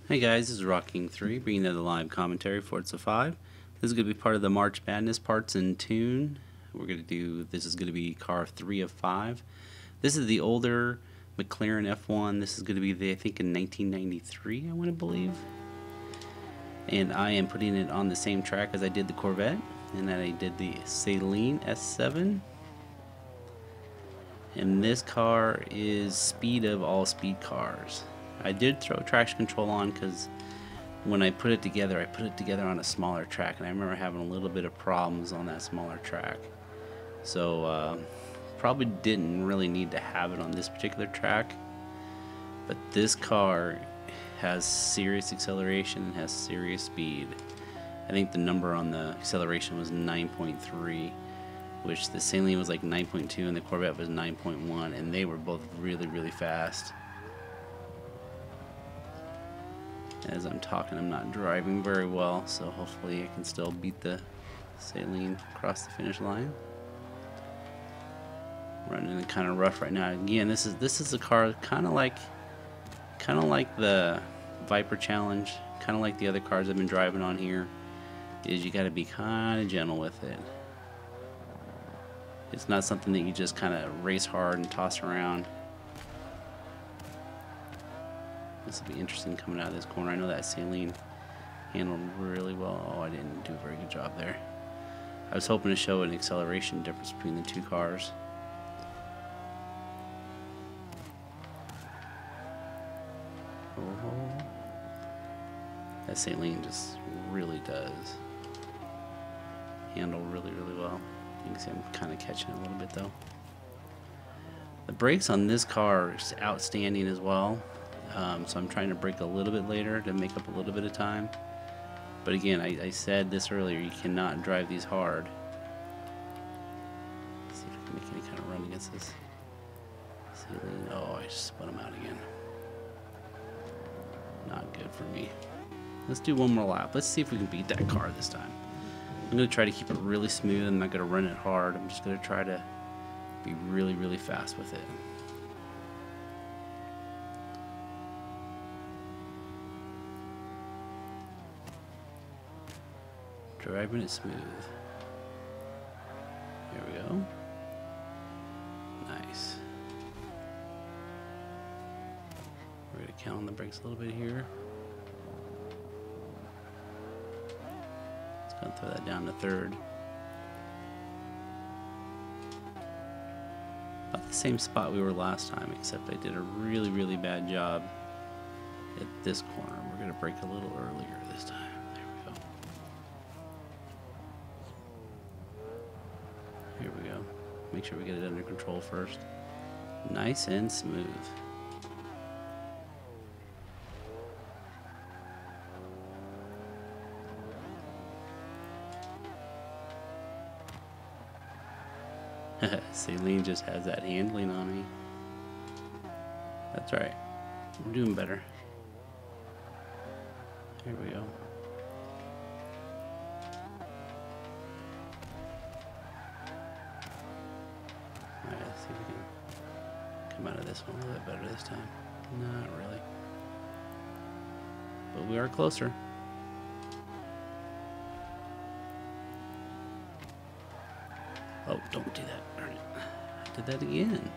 Hey guys, this is Rocking3 bringing you the live commentary for Forza 5. This is going to be part of the March Madness Parts and Tune. This is going to be car 3 of 5. This is the older McLaren F1. This is going to be I think in 1993, I want to believe. And I am putting it on the same track as I did the Corvette, and that I did the Saleen S7. And this car is speed of all speed cars. I did throw traction control on because when I put it together on a smaller track, and I remember having a little bit of problems on that smaller track. So probably didn't really need to have it on this particular track, but this car has serious acceleration and has serious speed. I think the number on the acceleration was 9.3, which the Saleen was like 9.2 and the Corvette was 9.1, and they were both really fast. As I'm talking, I'm not driving very well, so hopefully I can still beat the Saleen across the finish line. Running it kind of rough right now. Again, this is a car kind of like the Viper Challenge, kind of like the other cars I've been driving on here. Is you got to be kind of gentle with it. It's not something that you just kind of race hard and toss around. This will be interesting coming out of this corner. I know that Saleen handled really well. Oh, I didn't do a very good job there. I was hoping to show an acceleration difference between the two cars. Oh, that Saleen just really does handle really well. You can see I'm kind of catching it a little bit though. The brakes on this car is outstanding as well. So I'm trying to brake a little bit later to make up a little bit of time. But again, I said this earlier, you cannot drive these hard. Let's see if I can make any kind of run against this. Oh, I just spun him out again. Not good for me. Let's do one more lap. Let's see if we can beat that car this time. I'm going to try to keep it really smooth. I'm not going to run it hard. I'm just going to try to be really fast with it. Driving it smooth. Here we go. Nice. We're going to count on the brakes a little bit here. Let's go and throw that down to third. About the same spot we were last time, except I did a really bad job at this corner. We're going to brake a little earlier this time. Here we go. Make sure we get it under control first. Nice and smooth. Saleen just has that handling on me. That's right. We're doing better. Here we go. Let's see if we can come out of this one a little bit better this time. Not really. But we are closer. Oh, don't do that. Darn it. I did that again.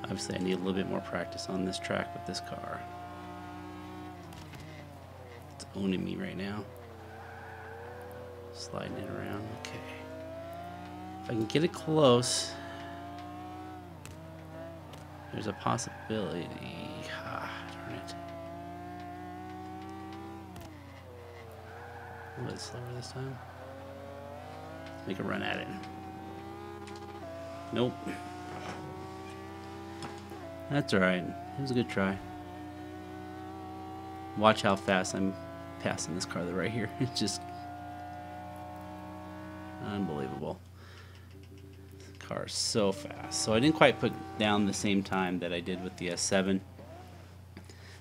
Obviously, I need a little bit more practice on this track with this car. It's owning me right now. Sliding it around. Okay. If I can get it close, there's a possibility. Darn it. A little bit slower this time. Make a run at it. Nope. That's alright. It was a good try. Watch how fast I'm passing this car right here. It's just unbelievable. Car is so fast. So I didn't quite put down the same time that I did with the S7.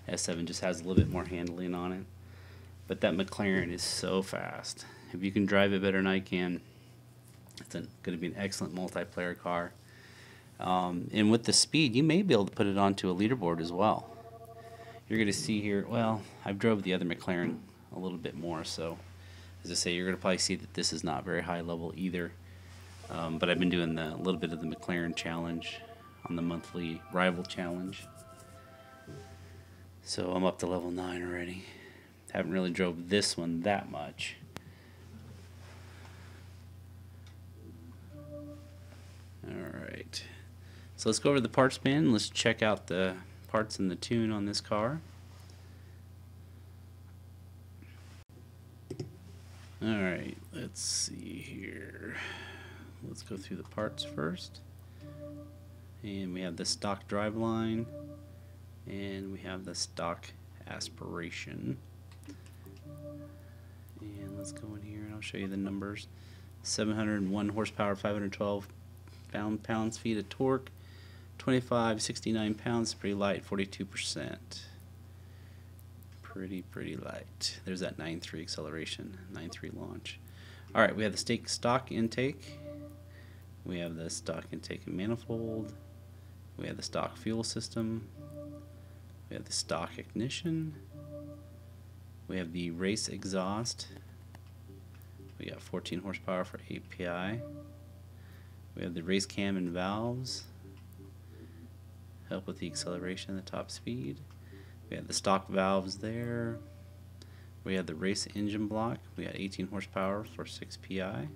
S7 just has a little bit more handling on it. But that McLaren is so fast. If you can drive it better than I can, it's going to be an excellent multiplayer car. And with the speed, you may be able to put it onto a leaderboard as well. You're going to see here, well, I've drove the other McLaren a little bit more, so as I say, you're going to probably see that this is not very high level either. But I've been doing a little bit of the McLaren challenge on the monthly rival challenge. So I'm up to level 9 already. Haven't really drove this one that much. Alright. So let's go over the parts bin. Let's check out the parts and the tune on this car. Alright, let's see here. Let's go through the parts first. And we have the stock driveline, and we have the stock aspiration. And let's go in here and I'll show you the numbers. 701 horsepower, 512 pounds-feet of torque, 2569 pounds, pretty light, 42%. Pretty light. There's that 9.3 acceleration, 9.3 launch. Alright, we have the stock intake. We have the stock intake and manifold. We have the stock fuel system. We have the stock ignition. We have the race exhaust. We got 14 horsepower for 8 PI. We have the race cam and valves. Help with the acceleration and the top speed. We have the stock valves there. We have the race engine block. We got 18 horsepower for 6 PI.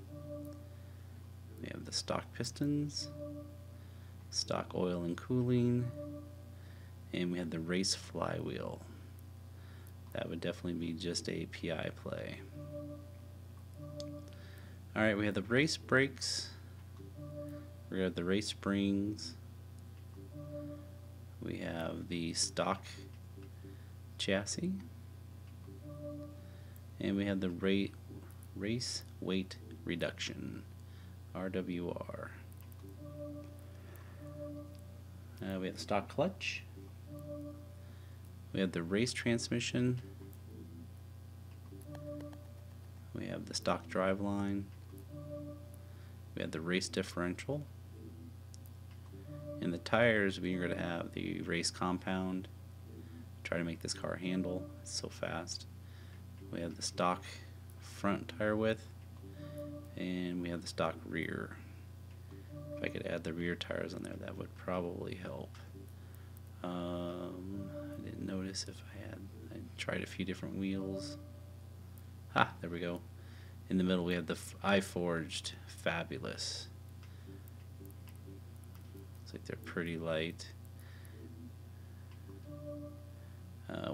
We have the stock pistons, stock oil and cooling, and we have the race flywheel. That would definitely be just a PI play. Alright, we have the race brakes, we have the race springs, we have the stock chassis, and we have the race weight reduction, RWR. We have the stock clutch. We have the race transmission. We have the stock driveline. We have the race differential. And the tires, we're going to have the race compound. Try to make this car handle. It's so fast. We have the stock front tire width. And we have the stock rear. If I could add the rear tires on there, that would probably help. I didn't notice if I tried a few different wheels. There we go. In the middle we have the iForged Fabulous. Looks like they're pretty light.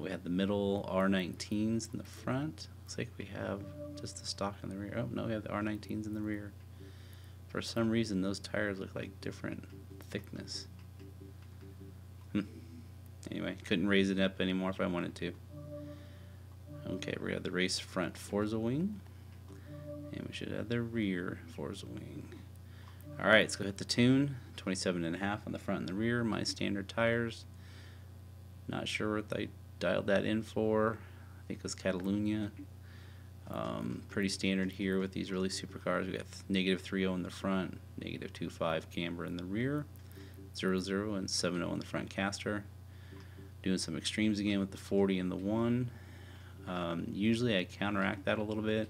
We have the middle R19s in the front. Looks like we have just the stock in the rear. Oh no, we have the R19s in the rear. For some reason those tires look like different thickness. Anyway, couldn't raise it up anymore if I wanted to. Okay, we have the race front Forza wing. And we should have the rear Forza wing. Alright, let's go hit the tune. 27.5 on the front and the rear. My standard tires. Not sure what I dialed that in for. I think it was Catalunya. Pretty standard here with these really supercars. We got -3.0 in the front, -2.5 camber in the rear, 0.0 and 7.0 in the front caster. Doing some extremes again with the 40 and the 1. Usually I counteract that a little bit,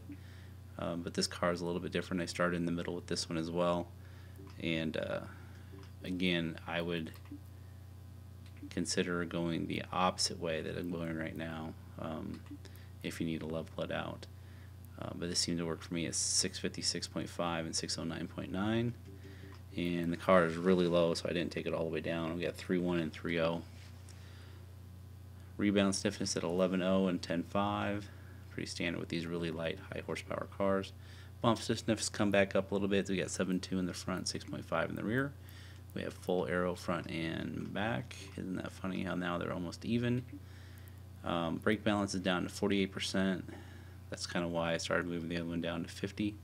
but this car is a little bit different. I started in the middle with this one as well, and again, I would consider going the opposite way that I'm going right now if you need to level it out. But this seemed to work for me. It's 656.5 and 609.9, and the car is really low, so I didn't take it all the way down. We got 3.1 and 3.0. Rebound stiffness at 11.0 and 10.5. Pretty standard with these really light, high horsepower cars. Bump stiffness come back up a little bit. We got 7.2 in the front, 6.5 in the rear. We have full aero front and back. Isn't that funny how now they're almost even? Brake balance is down to 48%. That's kind of why I started moving the other one down to 50.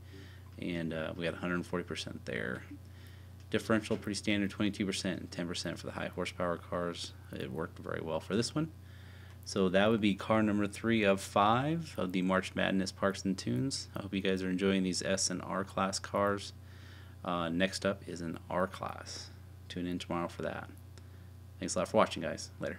And we got 140% there. Differential pretty standard, 22% and 10% for the high horsepower cars. It worked very well for this one. So that would be car number 3 of 5 of the March Madness Parks and Tunes. I hope you guys are enjoying these S and R class cars. Next up is an R class. tune in tomorrow for that. Thanks a lot for watching, guys. Later.